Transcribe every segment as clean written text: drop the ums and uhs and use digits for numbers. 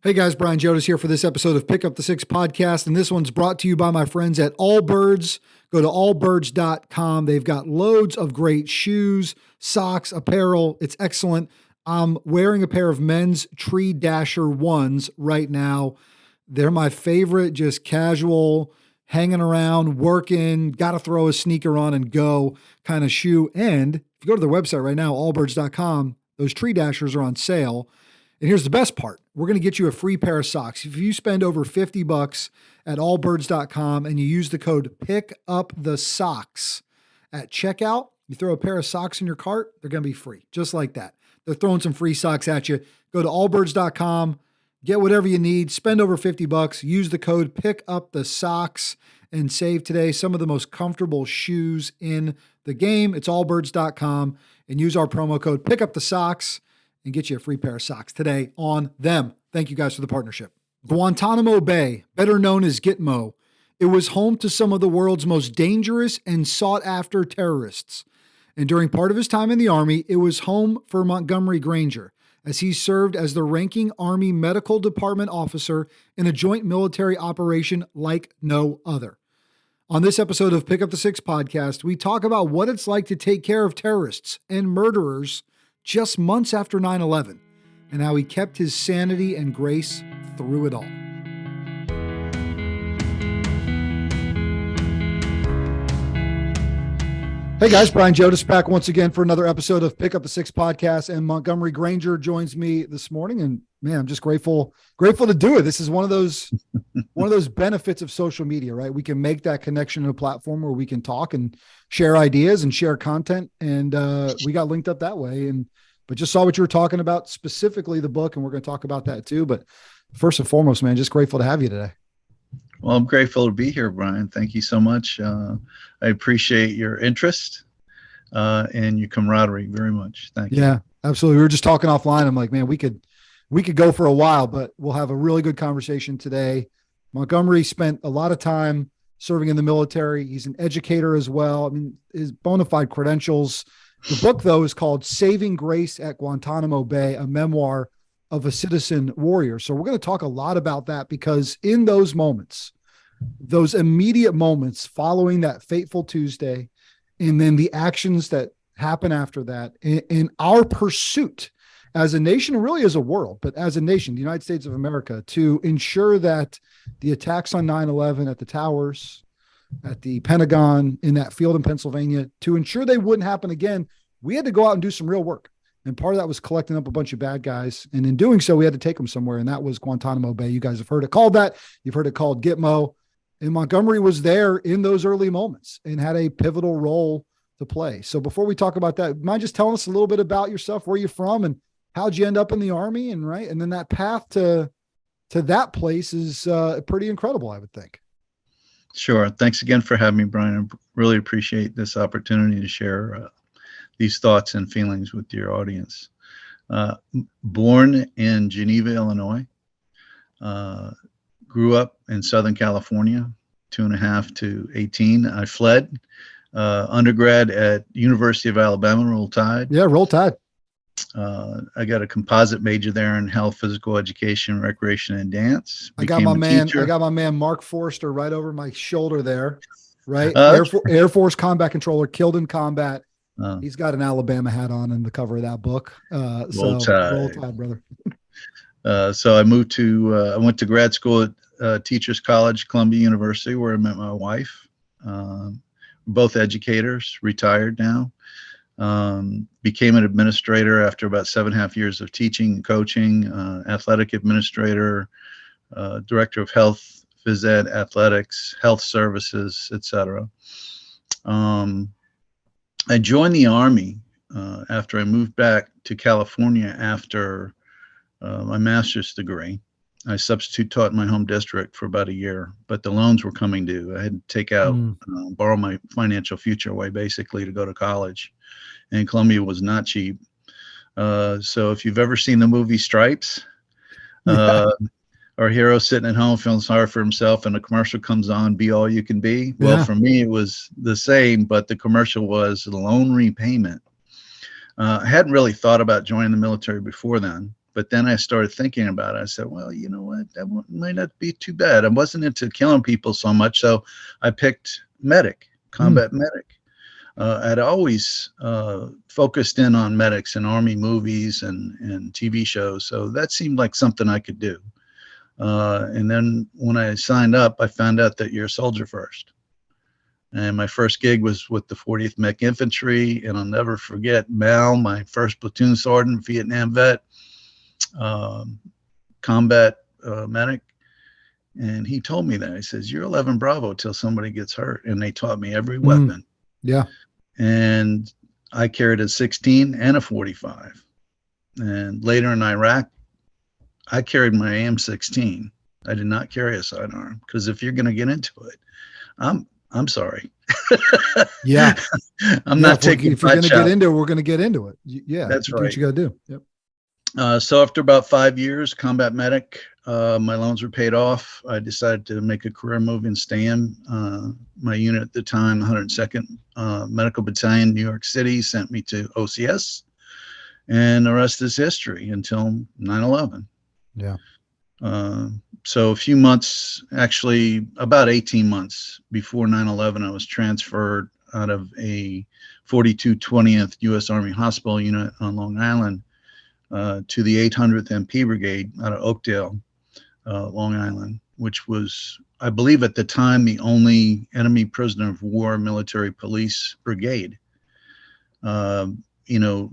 Hey guys, Brian Jodas here for this episode of Pick Up the Six podcast, and this one's brought to you by my friends at Allbirds. Go to allbirds.com. They've got loads of great shoes, socks, apparel. It's excellent. I'm wearing a pair of men's Tree Dasher 1s right now. They're my favorite, just casual, hanging around, working, got to throw a sneaker on and go kind of shoe. And if you go to their website right now, allbirds.com, those Tree Dashers are on sale. And here's the best part. We're going to get you a free pair of socks. If you spend over $50 at allbirds.com and you use the code PICKUPTHESOCKS at checkout, you throw a pair of socks in your cart, they're going to be free. Just like that. They're throwing some free socks at you. Go to allbirds.com, get whatever you need, spend over $50, use the code PICKUPTHESOCKS and save today some of the most comfortable shoes in the game. It's allbirds.com and use our promo code PICKUPTHESOCKS and get you a free pair of socks today on them. Thank you guys for the partnership. Guantanamo Bay, better known as GITMO, it was home to some of the world's most dangerous and sought-after terrorists. And during part of his time in the Army, it was home for Montgomery Granger, as he served as the ranking Army Medical Department officer in a joint military operation like no other. On this episode of Pick Up the Six podcast, we talk about what it's like to take care of terrorists and murderers just months after 9/11, and how he kept his sanity and grace through it all. Hey guys, Brian Jodas back once again for another episode of Pick Up the Six podcast, and Montgomery Granger joins me this morning. And man, I'm just grateful to do it. This is one of those benefits of social media, right? We can make that connection in a platform where we can talk and share ideas and share content. And we got linked up that way. But just saw what you were talking about, specifically the book, and we're going to talk about that too. But first and foremost, man, just grateful to have you today. Well, I'm grateful to be here, Brian. Thank you so much. I appreciate your interest and your camaraderie very much. Thank you. Yeah, absolutely. We were just talking offline. I'm like, man, we could go for a while, but we'll have a really good conversation today. Montgomery spent a lot of time serving in the military. He's an educator as well. I mean, his bona fide credentials. The book, though, is called Saving Grace at Guantanamo Bay, a memoir of a citizen warrior. So we're going to talk a lot about that, because in those moments, those immediate moments following that fateful Tuesday, and then the actions that happen after that, in our pursuit as a nation, really as a world, but as a nation, the United States of America, to ensure that the attacks on 9/11 at the towers, at the Pentagon, in that field in Pennsylvania, to ensure they wouldn't happen again, we had to go out and do some real work. And part of that was collecting up a bunch of bad guys. And in doing so, we had to take them somewhere. And that was Guantanamo Bay. You guys have heard it called that. You've heard it called GITMO. And Montgomery was there in those early moments and had a pivotal role to play. So before we talk about that, mind just telling us a little bit about yourself, where you're from, and how'd you end up in the Army? And right. And then that path to that place is pretty incredible, I would think. Sure. Thanks again for having me, Brian. I really appreciate this opportunity to share these thoughts and feelings with your audience. Born in Geneva, Illinois, grew up in Southern California, 2.5 to 18. I fled undergrad at University of Alabama, Roll Tide. Yeah, Roll Tide. I got a composite major there in health, physical education, recreation, and dance. I got my man Mark Forster right over my shoulder there, right? Air Force combat controller, killed in combat. He's got an Alabama hat on in the cover of that book. Roll Tide, brother. So I moved to, I went to grad school at Teachers College, Columbia University, where I met my wife. Both educators, retired now. Became an administrator after about 7.5 years of teaching and coaching, athletic administrator, director of health, phys ed, athletics, health services, etc. I joined the Army after I moved back to California after my master's degree. I substitute taught in my home district for about a year, but the loans were coming due. I had to take out, borrow my financial future away, basically, to go to college. And Columbia was not cheap. So if you've ever seen the movie Stripes, our hero sitting at home feeling sorry for himself, and a commercial comes on, be all you can be. Well, for me, it was the same, but the commercial was the loan repayment. I hadn't really thought about joining the military before then, But then I started thinking about it. I said, well, you know what? Might not be too bad. I wasn't into killing people so much. So I picked medic, combat medic. I'd always focused in on medics in Army movies and TV shows. So that seemed like something I could do. And then when I signed up, I found out that you're a soldier first. And my first gig was with the 40th Mech Infantry. And I'll never forget Mal, my first platoon sergeant, Vietnam vet, combat medic. And he told me that. He says, you're 11 Bravo till somebody gets hurt. And they taught me every weapon. Yeah. And I carried a 16 and a 45. And later in Iraq, I carried my AM-16. I did not carry a sidearm because if you're going to get into it, I'm sorry. Yeah. I'm not taking. If you're going to get into it, we're going to get into it. Yeah. That's right. What you got to do. Yep. So after about 5 years, combat medic, my loans were paid off. I decided to make a career move and stay in. My unit at the time, 102nd Medical Battalion, New York City, sent me to OCS. And the rest is history until 9/11. Yeah. So a few months, actually about 18 months before 9/11, I was transferred out of a 42 20th U.S. Army Hospital unit on Long Island to the 800th MP Brigade out of Oakdale, Long Island, which was, I believe at the time, the only enemy prisoner of war military police brigade.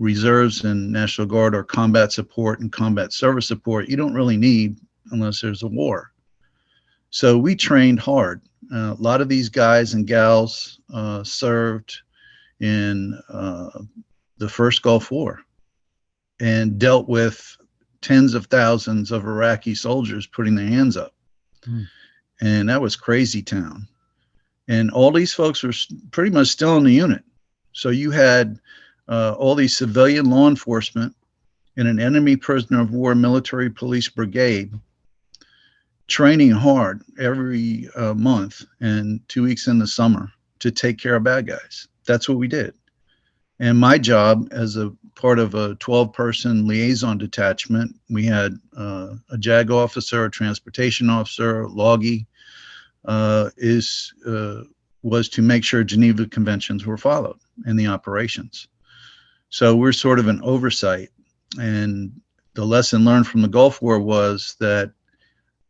Reserves and National Guard or combat support and combat service support, you don't really need unless there's a war. So we trained hard. A lot of these guys and gals served in the first Gulf War and dealt with tens of thousands of Iraqi soldiers putting their hands up. And that was crazy town. And all these folks were pretty much still in the unit. So you had all these civilian law enforcement in an enemy prisoner of war military police brigade training hard every month and 2 weeks in the summer to take care of bad guys. That's what we did. And my job as a part of a 12-person liaison detachment, we had a JAG officer, a transportation officer, loggy, was to make sure Geneva Conventions were followed in the operations. So we're sort of an oversight. And the lesson learned from the Gulf War was that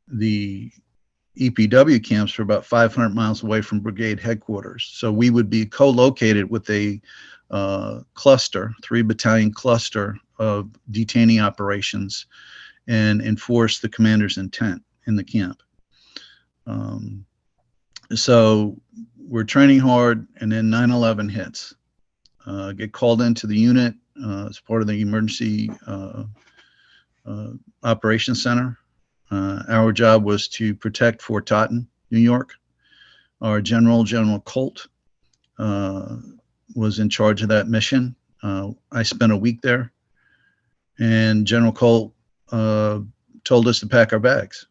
the EPW camps were about 500 miles away from brigade headquarters. So we would be co-located with a cluster, 3-battalion cluster of detainee operations and enforce the commander's intent in the camp. So we're training hard, and then 9/11 hits. Get called into the unit as part of the emergency operations center. Our job was to protect Fort Totten, New York. Our General Colt, was in charge of that mission. I spent a week there, and General Colt told us to pack our bags.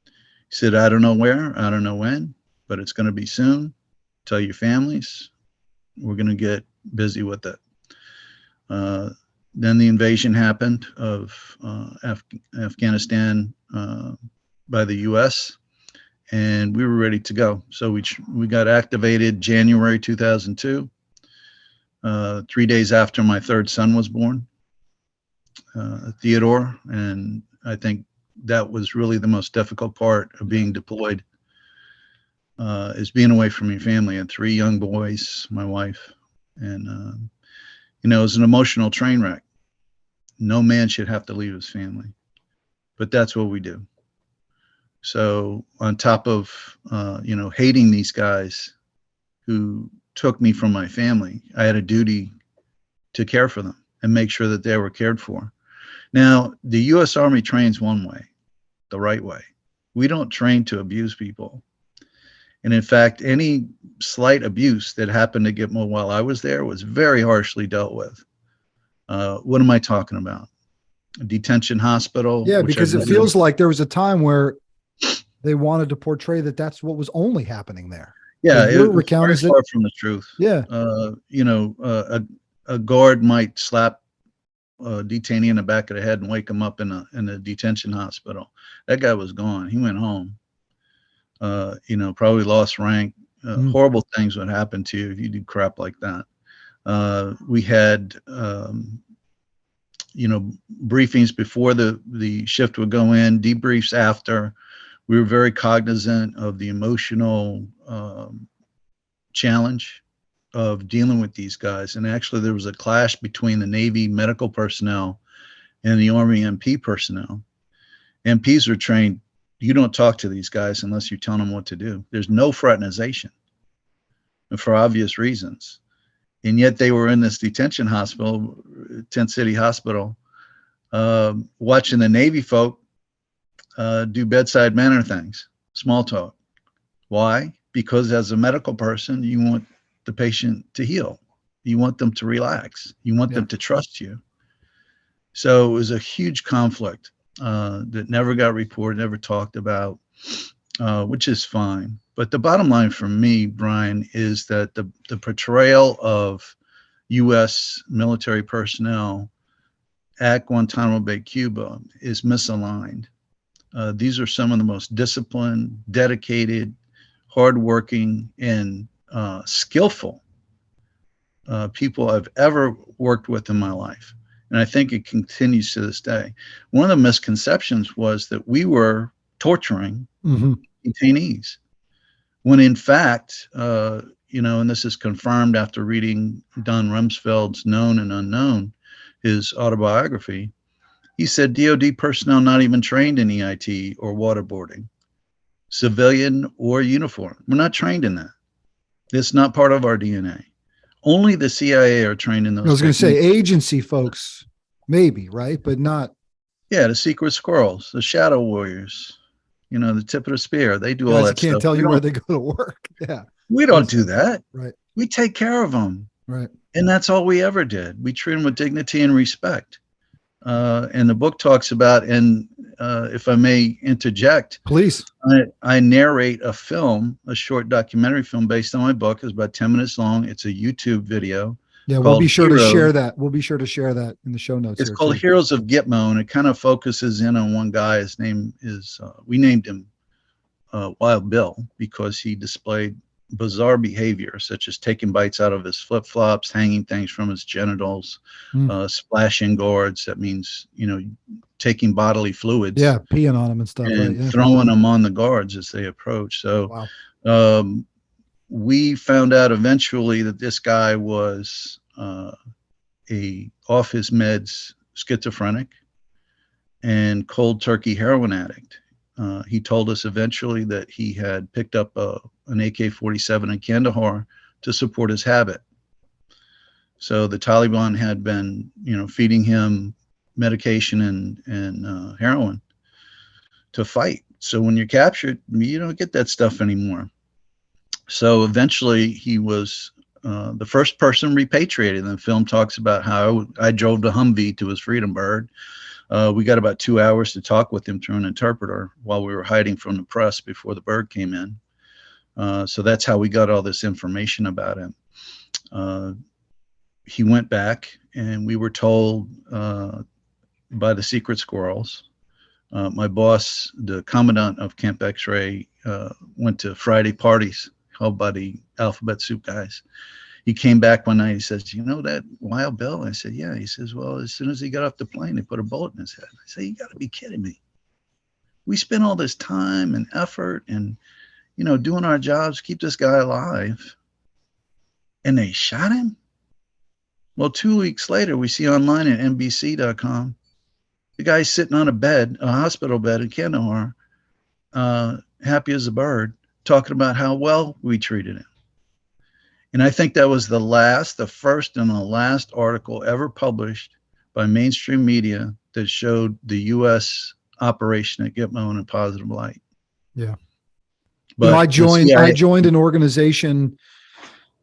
He said, I don't know where, I don't know when, but it's going to be soon. Tell your families. We're going to get busy with it. Then the invasion happened of Afghanistan by the U.S., and we were ready to go. So we got activated January 2002, 3 days after my third son was born, Theodore. And I think that was really the most difficult part of being deployed, is being away from your family. I had 3 young boys, my wife, and it was an emotional train wreck. No man should have to leave his family, but that's what we do. So on top of, hating these guys who took me from my family, I had a duty to care for them and make sure that they were cared for. Now, the U.S. Army trains one way, the right way. We don't train to abuse people. And in fact, any slight abuse that happened to GITMO while I was there was very harshly dealt with. What am I talking about? A detention hospital? Yeah, because it feels like there was a time where they wanted to portray that that's what was only happening there. Yeah, it was very far from the truth. Yeah. A guard might slap detainee in the back of the head and wake him up in a detention hospital. That guy was gone. He went home. Probably lost rank. Horrible things would happen to you if you do crap like that. We had, briefings before the shift would go in, debriefs after. We were very cognizant of the emotional challenge of dealing with these guys. And actually, there was a clash between the Navy medical personnel and the Army MP personnel. MPs are trained, you don't talk to these guys unless you tell them what to do. There's no fraternization, for obvious reasons. And yet they were in this detention hospital, Tent City Hospital, watching the Navy folk do bedside manner things, small talk. Why? Because as a medical person, you want the patient to heal. You want them to relax. You want them to trust you. So it was a huge conflict that never got reported, never talked about, which is fine. But the bottom line for me, Brian, is that the portrayal of U.S. military personnel at Guantanamo Bay, Cuba, is misaligned. These are some of the most disciplined, dedicated, hardworking, and skillful people I've ever worked with in my life. And I think it continues to this day. One of the misconceptions was that we were torturing detainees, when in fact, and this is confirmed after reading Don Rumsfeld's Known and Unknown, his autobiography. He said DOD personnel not even trained in EIT or waterboarding, civilian or uniform. We're not trained in that. It's not part of our DNA. Only the CIA are trained in those. I was going to say agency folks, maybe, right? But not. Yeah, the secret squirrels, the shadow warriors, the tip of the spear. They do all that stuff. Can't tell you where they go to work. Yeah. We don't do that. Right. We take care of them. Right. And that's all we ever did. We treat them with dignity and respect. And the book talks about, and if I may interject, please, I narrate a film, a short documentary film based on my book. It's about 10 minutes long. It's a YouTube video. Yeah, we'll be sure to share that. We'll be sure to share that in the show notes. It's called Heroes of GITMO, and it kind of focuses in on one guy. His name is, we named him Wild Bill because he displayed bizarre behavior, such as taking bites out of his flip-flops, hanging things from his genitals, splashing guards. That means, taking bodily fluids. Yeah, peeing on them and stuff. And throwing them on the guards as they approach. So we found out eventually that this guy was a off his meds schizophrenic and cold turkey heroin addict. He told us eventually that he had picked up an AK-47 in Kandahar to support his habit. So the Taliban had been, feeding him medication and heroin to fight. So when you're captured, you don't get that stuff anymore. So eventually he was the first person repatriated. And the film talks about how I drove the Humvee to his Freedom Bird. We got about 2 hours to talk with him through an interpreter while we were hiding from the press before the bird came in. So that's how we got all this information about him. He went back, and we were told by the secret squirrels. My boss, the commandant of Camp X-Ray, went to Friday parties held by the Alphabet Soup guys. He came back one night. He says, "You know that Wild Bill?" I said, "Yeah." He says, "Well, as soon as he got off the plane, they put a bullet in his head." I said, "You got to be kidding me. We spent all this time and effort and, doing our jobs to keep this guy alive, and they shot him?" Well, 2 weeks later, we see online at NBC.com, the guy's sitting on a hospital bed in Kandahar, happy as a bird, talking about how well we treated him. And I think that was the first and the last article ever published by mainstream media that showed the U.S. operation at GITMO in a positive light. Yeah. But I joined an organization.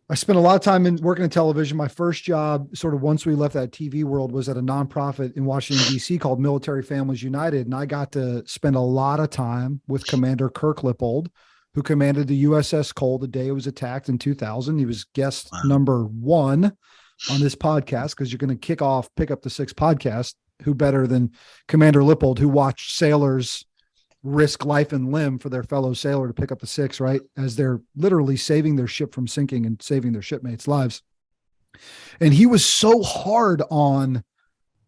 I spent a lot of time working in television. My first job, sort of once we left that TV world, was at a nonprofit in Washington, D.C. called Military Families United. And I got to spend a lot of time with Commander Kirk Lippold, who commanded the USS Cole the day it was attacked in 2000. He was guest number one on this podcast, because you're going to kick off Pick Up the Six podcast. Who better than Commander Lippold, who watched sailors risk life and limb for their fellow sailor to pick up the six, right? As they're literally saving their ship from sinking and saving their shipmates' lives. And he was so hard on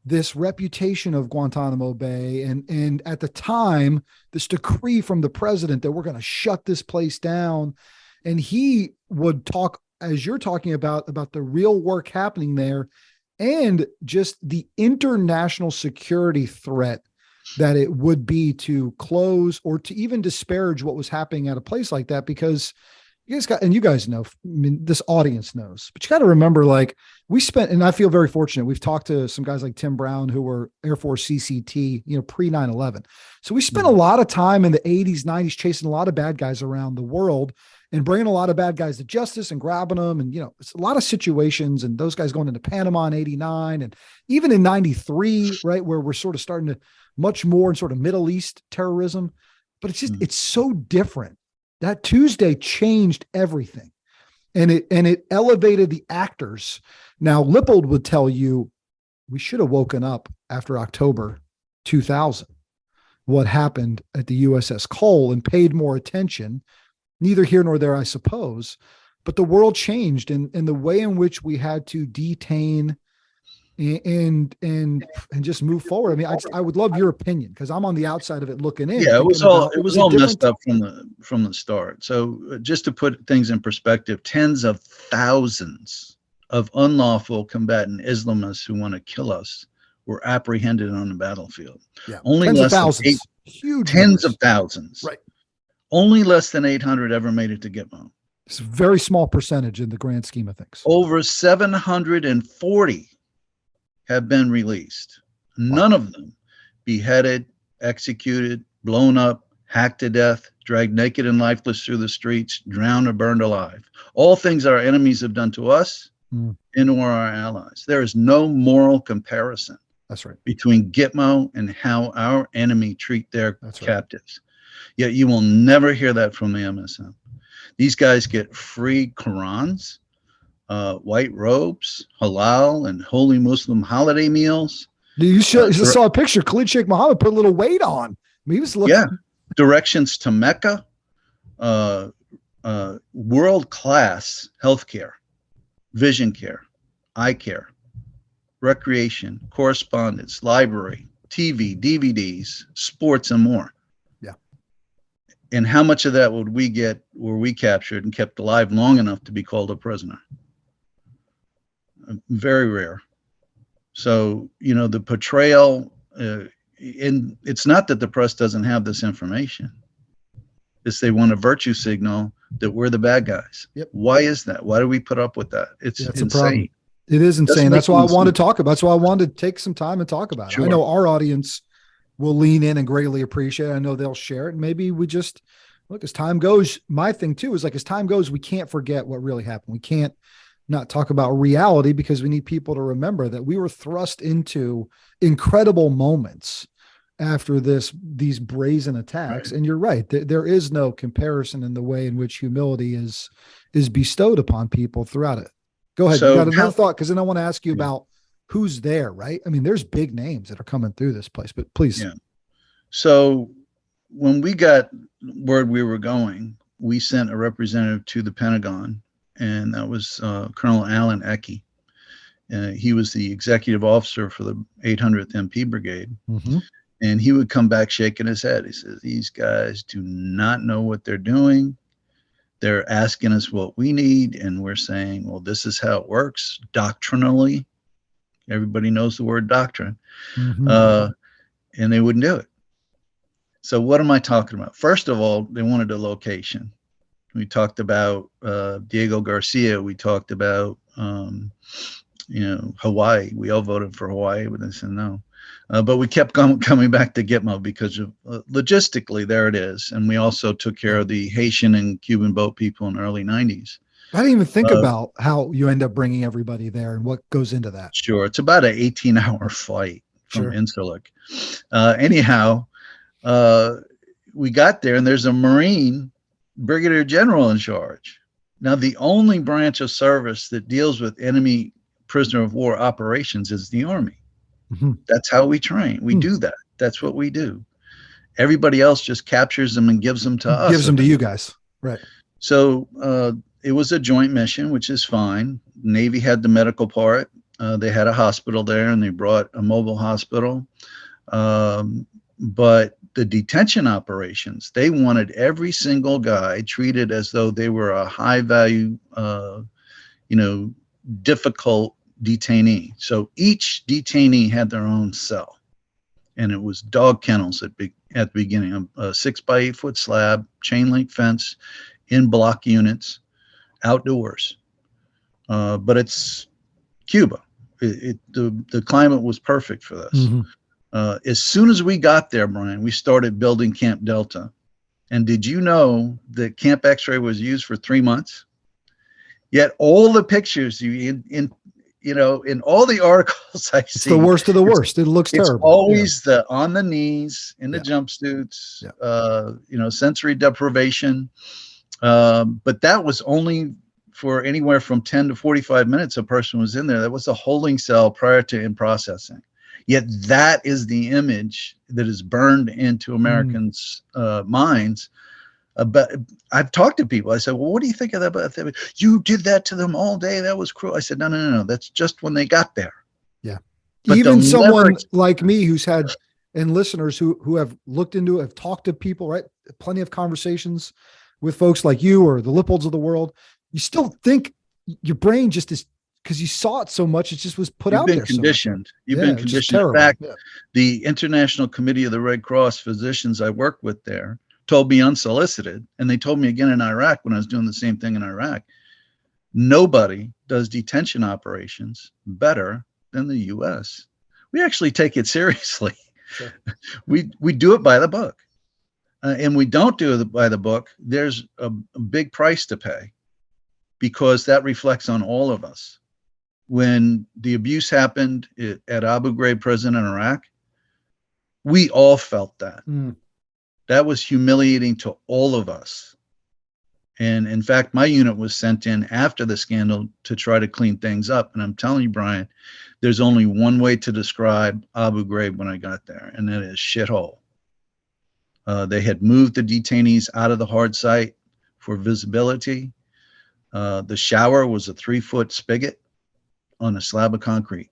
this reputation of Guantanamo Bay. And at the time, this decree from the president that we're going to shut this place down. And he would talk, as you're talking about the real work happening there and just the international security threat that it would be to close or to even disparage what was happening at a place like that. Because you guys know, I mean, this audience knows, but you got to remember, like, we spent, and I feel very fortunate. We've talked to some guys like Tim Brown, who were Air Force CCT, pre 9/11. So we spent a lot of time in the 80s, 90s, chasing a lot of bad guys around the world and bringing a lot of bad guys to justice and grabbing them. And, it's a lot of situations, and those guys going into Panama in 89 and even in 93, right, where we're sort of starting to much more in sort of Middle East terrorism. But it's just, it's so different. That Tuesday changed everything, and it elevated the actors. Now, Lippold would tell you, we should have woken up after October 2000, what happened at the USS Cole, and paid more attention. Neither here nor there, I suppose, but the world changed, and the way in which we had to detain and just move forward. I mean, I would love your opinion, because I'm on the outside of it looking in. Yeah, it was all messed up from the start. So just to put things in perspective, tens of thousands of unlawful combatant Islamists who want to kill us were apprehended on the battlefield. Yeah, only tens less of thousands, than huge tens numbers. of thousands. Right. Only less than 800 ever made it to GITMO. It's a very small percentage in the grand scheme of things. Over 740 have been released. None of them beheaded, executed, blown up, hacked to death, dragged naked and lifeless through the streets, drowned or burned alive. All things our enemies have done to us and to our allies. There is no moral comparison. That's right. Between GITMO and how our enemy treat their captives. Right. Yet you will never hear that from the MSM. These guys get free Qurans, white robes, halal, and holy Muslim holiday meals. You saw a picture. Khalid Sheikh Mohammed put a little weight on. I mean, he was looking. Yeah, directions to Mecca, world-class healthcare, vision care, eye care, recreation, correspondence, library, TV, DVDs, sports, and more. Yeah. And how much of that were we captured and kept alive long enough to be called a prisoner? Very rare. So, the portrayal, it's not that the press doesn't have this information. It's they want a virtue signal that we're the bad guys. Yep. Why is that? Why do we put up with that? It's insane. It is insane. That's why I wanted to talk about. That's why I wanted to take some time and talk about it. I know our audience will lean in and greatly appreciate it. I know they'll share it. And maybe we just look, as time goes, my thing too is, like, as time goes, we can't forget what really happened. We can't not talk about reality, because we need people to remember that we were thrust into incredible moments after these brazen attacks. Right. And you're right. There is no comparison in the way in which humility is bestowed upon people throughout it. Go ahead. You got another thought? Because then I want to ask you about who's there, right? I mean, there's big names that are coming through this place, but please. Yeah. So when we got word we were going, we sent a representative to the Pentagon, and that was Colonel Alan Ecke. He was the executive officer for the 800th MP Brigade. Mm-hmm. And he would come back shaking his head. He says, these guys do not know what they're doing. They're asking us what we need, and we're saying, well, this is how it works doctrinally. Everybody knows the word doctrine. Mm-hmm. And they wouldn't do it. So what am I talking about? First of all, they wanted a location. We talked about Diego Garcia. We talked about, Hawaii. We all voted for Hawaii, but they said no. But we kept coming back to GITMO because of logistically, there it is. And we also took care of the Haitian and Cuban boat people in the early 90s. I didn't even think about how you end up bringing everybody there and what goes into that. Sure. It's about an 18-hour flight from Incirlik. Anyhow, we got there, and there's a Marine brigadier general in charge. Now, the only branch of service that deals with enemy prisoner of war operations is the Army. Mm-hmm. That's how we train. We do that. That's what we do. Everybody else just captures them and gives them to us. Gives them to you guys. Right. So it was a joint mission, which is fine. Navy had the medical part. They had a hospital there, and they brought a mobile hospital. But the detention operations, they wanted every single guy treated as though they were a high value, difficult detainee. So each detainee had their own cell, and it was dog kennels at the beginning, a 6x8 foot slab, chain link fence, in block units, outdoors. But it's Cuba. The climate was perfect for this. Mm-hmm. As soon as we got there, Brian, we started building Camp Delta. And did you know that Camp X-Ray was used for 3 months? Yet all the pictures in all the articles I see, it's the worst of the worst. It looks terrible. It's always the on the knees in the jumpsuits, sensory deprivation. But that was only for anywhere from 10 to 45 minutes a person was in there. That was a holding cell prior to in processing. Yet that is the image that is burned into Americans' minds. But I've talked to people. I said, well, what do you think of that? You did that to them all day. That was cruel. I said, no. That's just when they got there. Yeah. But even someone like me who's had, and listeners who have looked into it, have talked to people, right? Plenty of conversations with folks like you or the Lipolds of the world. You still think your brain just is, because you saw it so much, it just was put out there. You've been conditioned. In fact, the International Committee of the Red Cross physicians I work with there told me unsolicited, and they told me again in Iraq when I was doing the same thing in Iraq, nobody does detention operations better than the U.S. We actually take it seriously. Sure. We do it by the book. And we don't do it by the book. There's a big price to pay, because that reflects on all of us. When the abuse happened at Abu Ghraib prison in Iraq, we all felt that. That was humiliating to all of us. And in fact, my unit was sent in after the scandal to try to clean things up. And I'm telling you, Brian, there's only one way to describe Abu Ghraib when I got there, and that is shithole. They had moved the detainees out of the hard site for visibility. The shower was a 3-foot spigot on a slab of concrete.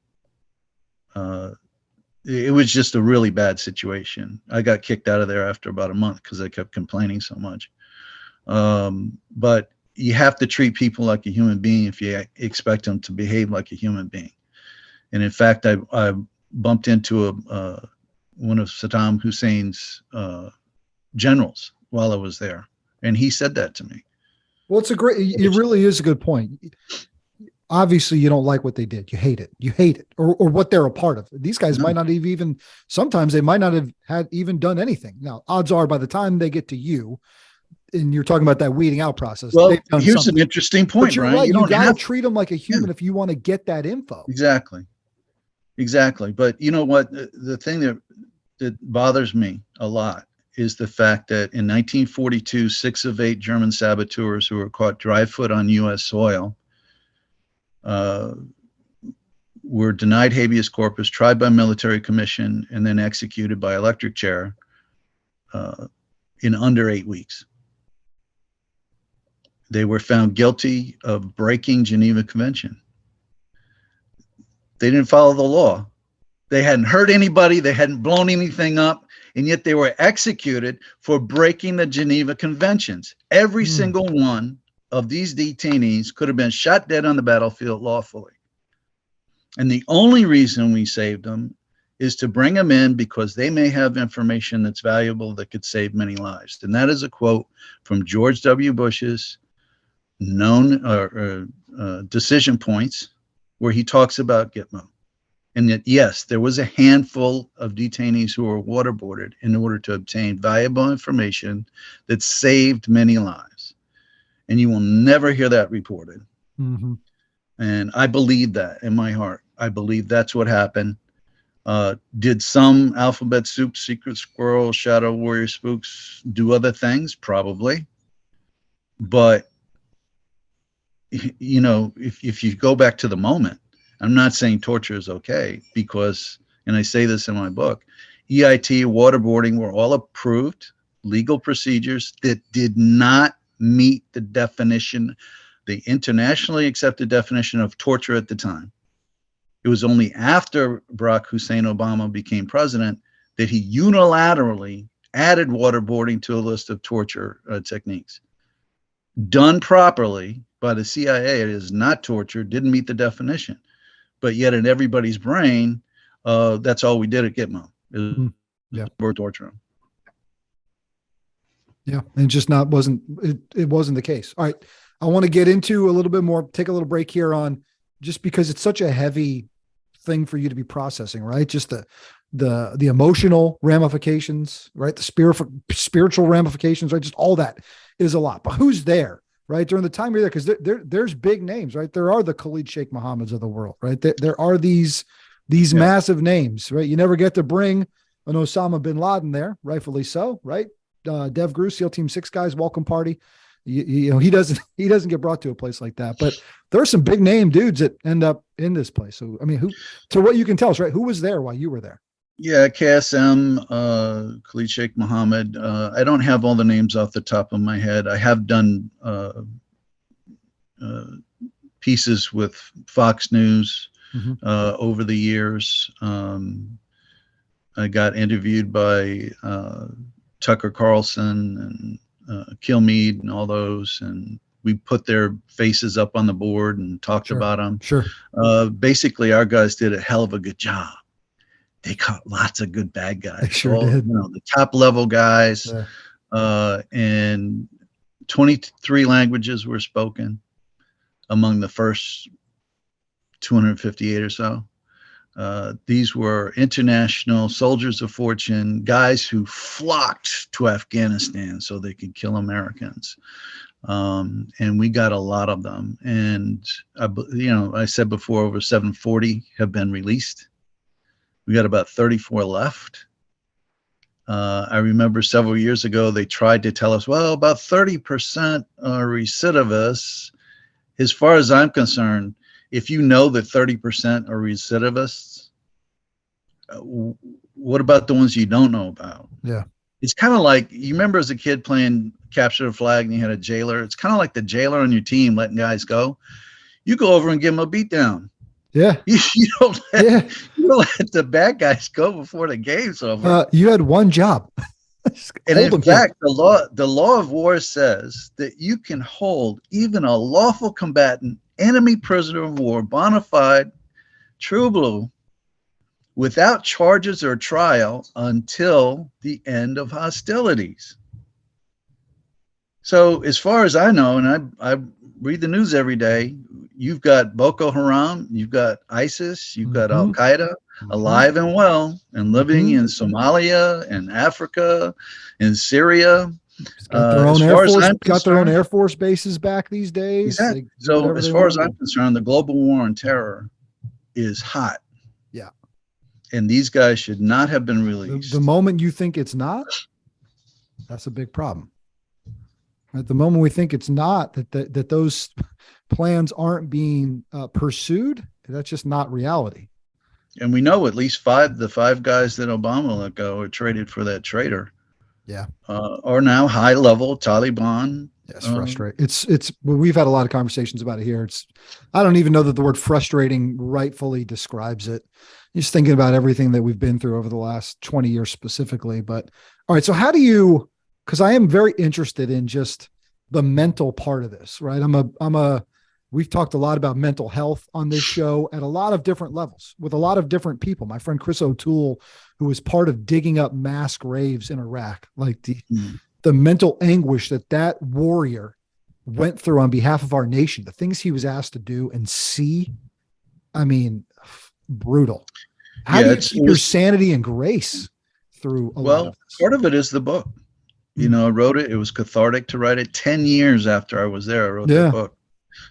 It was just a really bad situation. I got kicked out of there after about a month because I kept complaining so much. But you have to treat people like a human being if you expect them to behave like a human being. And in fact, I bumped into one of Saddam Hussein's generals while I was there, and he said that to me. Well, it really is a good point. Obviously, you don't like what they did. You hate it, or what they're a part of. These guys might not have even, sometimes they might not have had even done anything. Now, odds are by the time they get to you, and you're talking about that weeding out process. Well, here's an interesting point, Brian. Right. You got to treat them like a human if you want to get that info. Exactly. But you know what? The thing that bothers me a lot is the fact that in 1942, 6 of 8 German saboteurs who were caught dry foot on U.S. soil were denied habeas corpus, tried by military commission, and then executed by electric chair in under 8 weeks. They were found guilty of breaking Geneva Convention. They didn't follow the law. They hadn't hurt anybody. They hadn't blown anything up. And yet they were executed for breaking the Geneva Conventions. Every single one of these detainees could have been shot dead on the battlefield lawfully. And the only reason we saved them is to bring them in because they may have information that's valuable that could save many lives. And that is a quote from George W. Bush's known decision points, where he talks about GITMO. And that, yes, there was a handful of detainees who were waterboarded in order to obtain valuable information that saved many lives. And you will never hear that reported. Mm-hmm. And I believe that in my heart. I believe that's what happened. Did some alphabet soup, secret squirrel, shadow warrior spooks do other things? Probably. But, you know, if you go back to the moment, I'm not saying torture is okay because, and I say this in my book, EIT, waterboarding were all approved legal procedures that did not meet the definition, the internationally accepted definition of torture at the time. It was only after Barack Hussein Obama became president that he unilaterally added waterboarding to a list of torture techniques. Done properly by the CIA, it is not torture, didn't meet the definition. But yet in everybody's brain, that's all we did at GITMO. We're torturing. Yeah, and just wasn't the case. All right, I want to get into a little bit more, take a little break here on, just because it's such a heavy thing for you to be processing, right? Just the emotional ramifications, right? The spiritual ramifications, right? Just all that is a lot. But who's there, right? During the time you're there, because there's big names, right? There are the Khalid Sheikh Mohammeds of the world, right? There are these massive names, right? You never get to bring an Osama bin Laden there, rightfully so, right? Dev Gru, SEAL Team 6 guys, welcome party. You know, he doesn't get brought to a place like that, but there are some big name dudes that end up in this place. So, I mean, to what you can tell us, right? Who was there while you were there? Yeah, KSM, Khalid Sheikh Mohammed. I don't have all the names off the top of my head. I have done pieces with Fox News over the years. I got interviewed by Tucker Carlson and Kilmeade and all those, and we put their faces up on the board and talked about them. Sure. Basically, our guys did a hell of a good job. They caught lots of good bad guys. They sure did. You know, the top level guys, and 23 languages were spoken among the first 258 or so. These were international soldiers of fortune, guys who flocked to Afghanistan so they could kill Americans. And we got a lot of them. And, I said before, over 740 have been released. We got about 34 left. I remember several years ago, they tried to tell us, well, about 30% are recidivists. As far as I'm concerned, if you know that 30% are recidivists, what about the ones you don't know about? Yeah. It's kind of like, you remember as a kid playing capture the flag and you had a jailer. It's kind of like the jailer on your team letting guys go. You go over and give them a beat down. Yeah. You don't let the bad guys go before the game's over. You had one job. And in fact, the law of war says that you can hold even a lawful combatant, enemy prisoner of war, bona fide, true blue, without charges or trial until the end of hostilities. So as far as I know, and I read the news every day, you've got Boko Haram, you've got ISIS, you've got Al Qaeda alive and well and living in Somalia and Africa and Syria. Got their own Air Force bases back these days. Exactly. So as far as I'm concerned, the global war on terror is hot. Yeah. And these guys should not have been released. The moment you think it's not, that's a big problem. At the moment we think it's not, that those plans aren't being pursued, that's just not reality. And we know at least the five guys that Obama let go or traded for that traitor. Yeah. Are now high level Taliban. It's frustrating. We've had a lot of conversations about it here. I don't even know that the word frustrating rightfully describes it. Just thinking about everything that we've been through over the last 20 years specifically. But all right. So how do you, because I am very interested in just the mental part of this, right? We've talked a lot about mental health on this show at a lot of different levels with a lot of different people. My friend Chris O'Toole, who was part of digging up mass graves in Iraq, like the mental anguish that warrior went through on behalf of our nation, the things he was asked to do and see, I mean, brutal. How do you keep your sanity and grace through a lot of this? Part of it is the book. I wrote it. It was cathartic to write it. 10 years after I was there, I wrote the book.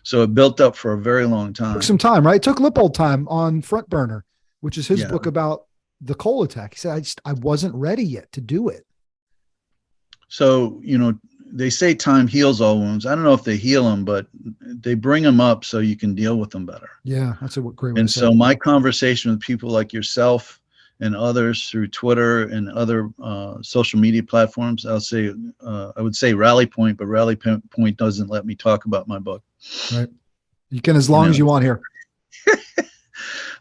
So it built up for a very long time. Took some time, right? It took Lippold time on Front Burner, which is his book about the Cole attack. He said, I wasn't ready yet to do it. So, they say time heals all wounds. I don't know if they heal them, but they bring them up so you can deal with them better. Yeah, that's a great way And to say so it. my conversation with people like yourself and others through Twitter and other social media platforms, I would say Rally Point, but Rally Point doesn't let me talk about my book. Right. You can as long as you want here.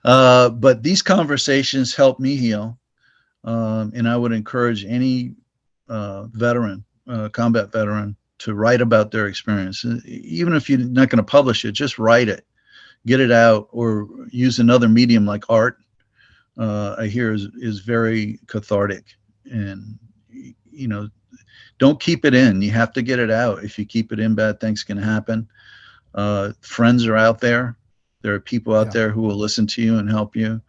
But these conversations help me heal. And I would encourage any veteran, combat veteran, to write about their experience. Even if you're not going to publish it, just write it, get it out, or use another medium like art. I hear is very cathartic. And, you know, don't keep it in. You have to get it out. If you keep it in, bad things can happen. Friends are out there. There are people out there who will listen to you and help you.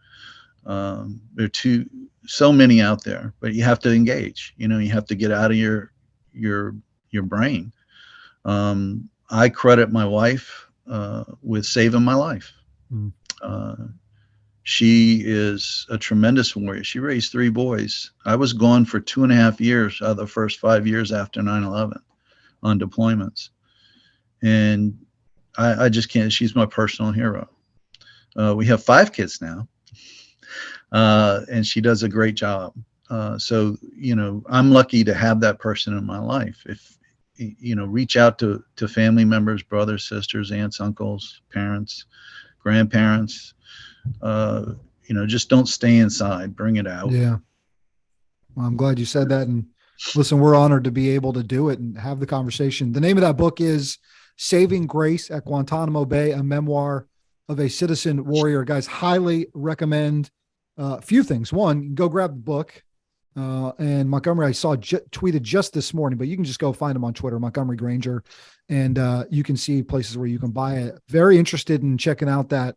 There are so many out there, but you have to engage. You know, you have to get out of your brain. I credit my wife with saving my life. She is a tremendous warrior. She raised 3 boys. I was gone for 2.5 years out of the first 5 years after 9/11 on deployments. And I just can't, she's my personal hero. We have 5 kids now. And she does a great job. So, you know, I'm lucky to have that person in my life. If, you know, reach out to family members, brothers, sisters, aunts, uncles, parents, grandparents, you know, just don't stay inside, bring it out. Yeah. Well, I'm glad you said that. And listen, we're honored to be able to do it and have the conversation. The name of that book is Saving Grace at Guantanamo Bay, a memoir of a citizen warrior. Guys, highly recommend a few things. One, go grab the book. And Montgomery, I saw tweeted just this morning, but you can just go find him on Twitter, Montgomery Granger, and you can see places where you can buy it. Very interested in checking out that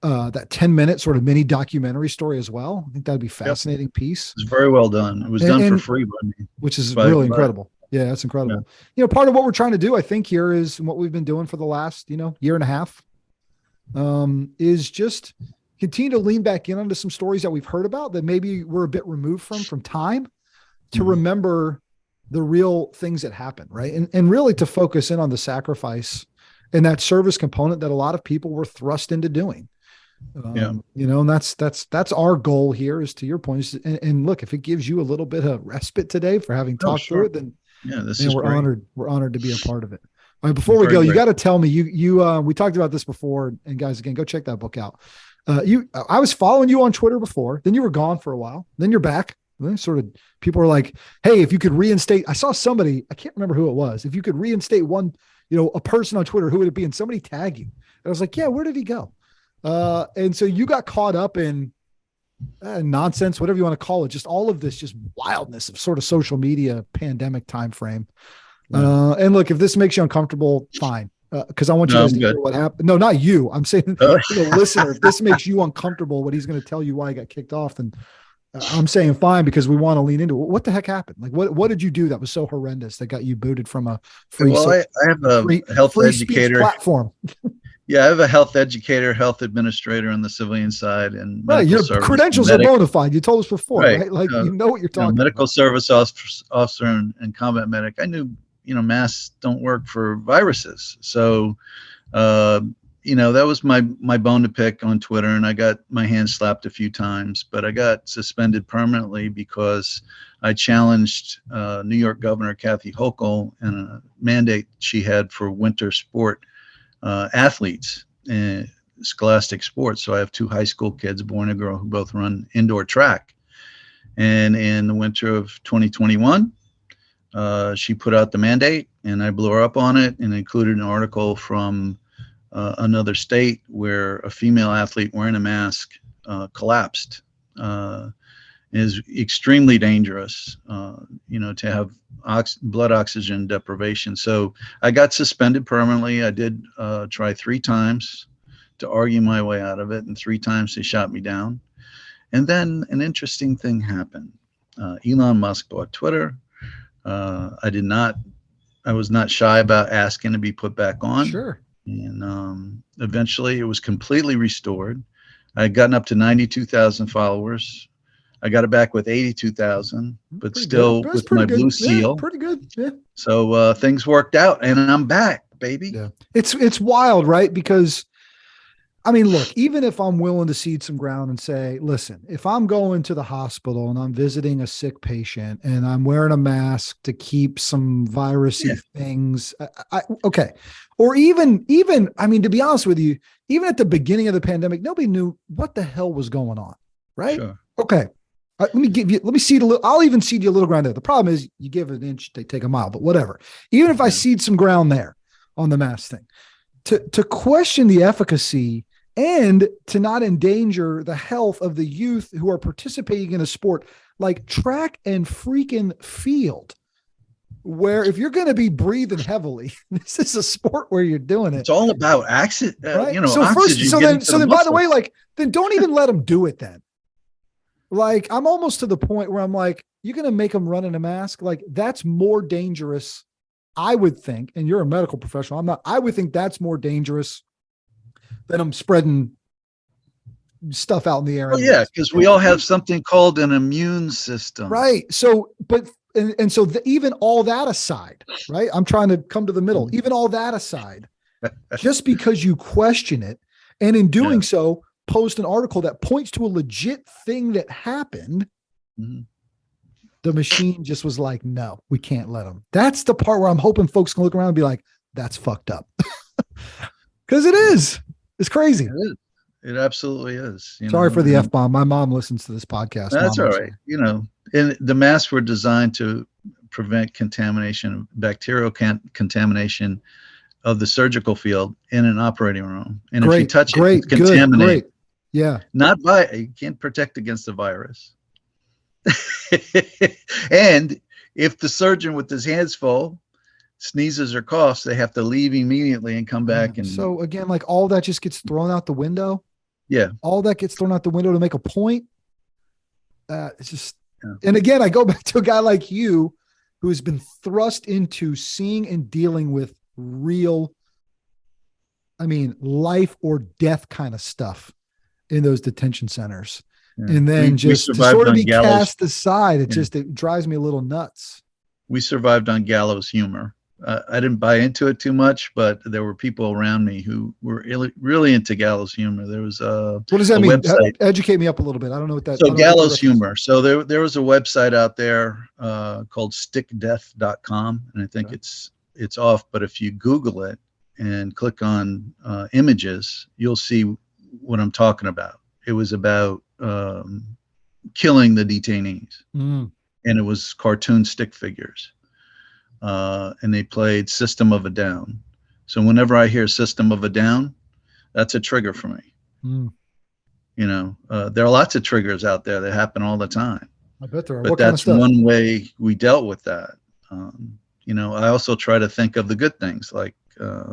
10-minute sort of mini documentary story as well. I think that'd be a fascinating piece. It's very well done. It was done for free by me, which is really incredible. Yeah, that's incredible. Yeah. You know, part of what we're trying to do, I think, here is what we've been doing for the last, year and a half, is just continue to lean back in onto some stories that we've heard about that maybe we're a bit removed from time, to remember the real things that happen, right? And really to focus in on the sacrifice and that service component that a lot of people were thrust into doing. And that's our goal here, is to your point. And look, if it gives you a little bit of respite today for having talked through it, then we're honored. We're honored to be a part of it. All right, before we go, you got to tell me, we talked about this before, and guys, again, go check that book out. I was following you on Twitter before, then you were gone for a while, then you're back. Then sort of people were like, hey, if you could reinstate, I saw somebody, I can't remember who it was. If you could reinstate one, a person on Twitter, who would it be? And somebody tagged you. And I was like, yeah, where did he go? And so you got caught up in nonsense, whatever you want to call it, just all of this, just wildness of sort of social media pandemic timeframe. And look, if this makes you uncomfortable, fine. Because I want you guys to hear what happened. No, not you. I'm saying to the listener, if this makes you uncomfortable, what he's going to tell you why he got kicked off, then I'm saying fine, because we want to lean into it. What the heck happened? Like, what did you do that was so horrendous that got you booted from a free? Well, I have a health educator platform. Yeah, I have a health educator, health administrator on the civilian side, and your credentials are bona fide. You told us before, right? Like, you know what you're talking medical about. Service officer and combat medic. I knew, masks don't work for viruses. So, that was my bone to pick on Twitter, and I got my hand slapped a few times, but I got suspended permanently because I challenged New York Governor Kathy Hochul and a mandate she had for winter sport athletes and scholastic sports. So I have 2 high school kids, a boy and a girl, who both run indoor track. And in the winter of 2021, she put out the mandate, and I blew her up on it, and included an article from another state where a female athlete wearing a mask collapsed. Is extremely dangerous, to have blood oxygen deprivation. So I got suspended permanently. I did try 3 times to argue my way out of it, and 3 times they shot me down. And then an interesting thing happened. Elon Musk bought Twitter. I was not shy about asking to be put back on. Sure. And eventually it was completely restored. I had gotten up to 92,000 followers. I got it back with 82,000, but Pretty still good. That's with pretty my good. blue Yeah, seal. pretty good. Yeah. So things worked out, and I'm back, baby. Yeah. It's wild, right? Because I mean, look, even if I'm willing to cede some ground and say, listen, if I'm going to the hospital and I'm visiting a sick patient and I'm wearing a mask to keep some virusy things, okay. Or even, I mean, to be honest with you, even at the beginning of the pandemic, nobody knew what the hell was going on, right? Sure. Okay. Let me cede a little, I'll even cede you a little ground there. The problem is you give an inch, they take a mile, but whatever. Even if I cede some ground there on the mask thing, to question the efficacy and to not endanger the health of the youth who are participating in a sport like track and freaking field, where if you're going to be breathing heavily, this is a sport where you're doing it. It's all about oxygen, right? So oxygen. So then, by the way, like, then don't even let them do it then. Like, I'm almost to the point where I'm like, you're going to make them run in a mask? Like, that's more dangerous, I would think, and you're a medical professional. I'm not, I would think that's more dangerous than I'm spreading stuff out in the air. Well, yeah, because we all have something called an immune system. Right. So, but, and so even all that aside, right? I'm trying to come to the middle. Even all that aside, just because you question it, and in doing so, post an article that points to a legit thing that happened, the machine just was like, no, we can't let them. That's the part where I'm hoping folks can look around and be like, that's fucked up. Because it is. It's crazy. It is. It absolutely is. Sorry for the F-bomb. My mom listens to this podcast. That's all right. And the masks were designed to prevent contamination, bacterial contamination of the surgical field in an operating room. And if you touch it, it's contaminated. Yeah. You can't protect against the virus. And if the surgeon with his hands full sneezes or coughs, they have to leave immediately and come back. And so again, like, all that just gets thrown out the window. Yeah. All that gets thrown out the window to make a point. It's just, and again, I go back to a guy like you who has been thrust into seeing and dealing with real, I mean, life or death kind of stuff in those detention centers. Yeah. And then just to sort of be cast aside, it drives me a little nuts. We survived on gallows humor. I didn't buy into it too much, but there were people around me who were really into gallows humor. There was what does that mean? Website. Educate me up a little bit. I don't know what that. So gallows humor. So there was a website out there called stickdeath.com, and I think it's off. But if you Google it and click on images, you'll see what I'm talking about. It was about killing the detainees, and it was cartoon stick figures. And they played System of a Down. So whenever I hear System of a Down, that's a trigger for me. There are lots of triggers out there that happen all the time. I bet there are. But that's one way we dealt with that. I also try to think of the good things, like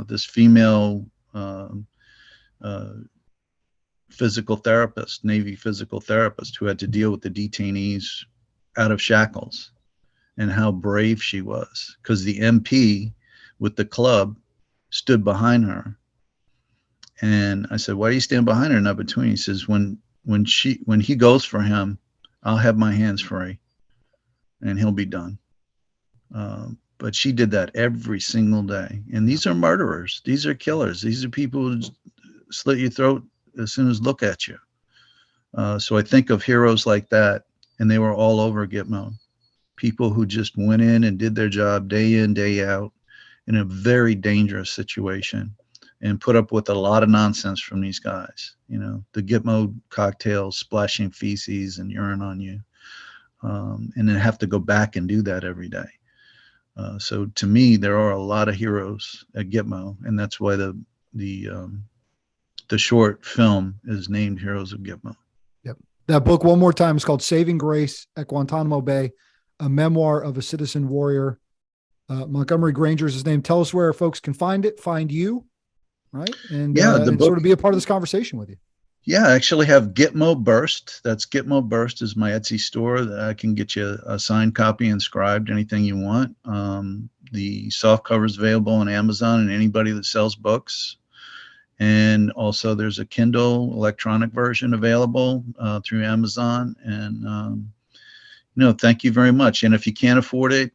this female physical therapist, Navy physical therapist, who had to deal with the detainees out of shackles. And how brave she was, because the MP with the club stood behind her. And I said, why do you stand behind her, not between? He says, when he goes for him, I'll have my hands free and he'll be done. But she did that every single day. And these are murderers. These are killers. These are people who slit your throat as soon as look at you. So I think of heroes like that, and they were all over Gitmo. People who just went in and did their job day in, day out in a very dangerous situation and put up with a lot of nonsense from these guys. The Gitmo cocktails splashing feces and urine on you, and then have to go back and do that every day. So to me, there are a lot of heroes at Gitmo, and that's why the short film is named Heroes of Gitmo. Yep. That book, one more time, is called Saving Grace at Guantanamo Bay, a memoir of a citizen warrior. Montgomery Granger is his name. Tell us where folks can find it, find you, right? And, and sort of be a part of this conversation with you. Yeah, I actually have Gitmo Burst. That's Gitmo Burst is my Etsy store that I can get you a signed copy, inscribed, anything you want. The soft cover is available on Amazon and anybody that sells books. And also there's a Kindle electronic version available through Amazon. And, thank you very much. And if you can't afford it,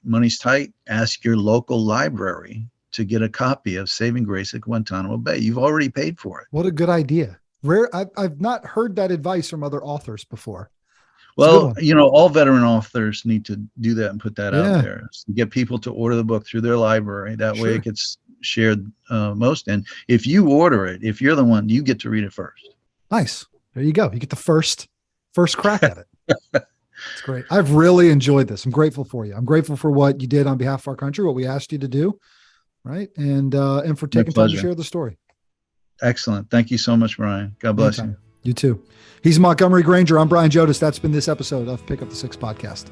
money's tight, ask your local library to get a copy of Saving Grace at Guantanamo Bay. You've already paid for it. What a good idea. Rare. I've not heard that advice from other authors before. Well, all veteran authors need to do that and put that out there. So get people to order the book through their library. That way it gets shared most. And if you order it, if you're the one, you get to read it first. Nice. There you go. You get the first crack at it. It's great. I've really enjoyed this. I'm grateful for you. I'm grateful for what you did on behalf of our country, what we asked you to do. Right. And for taking time to share the story. Excellent. Thank you so much, Brian. God bless you. You too. He's Montgomery Granger. I'm Brian Jodis. That's been this episode of Pick Up the Six podcast.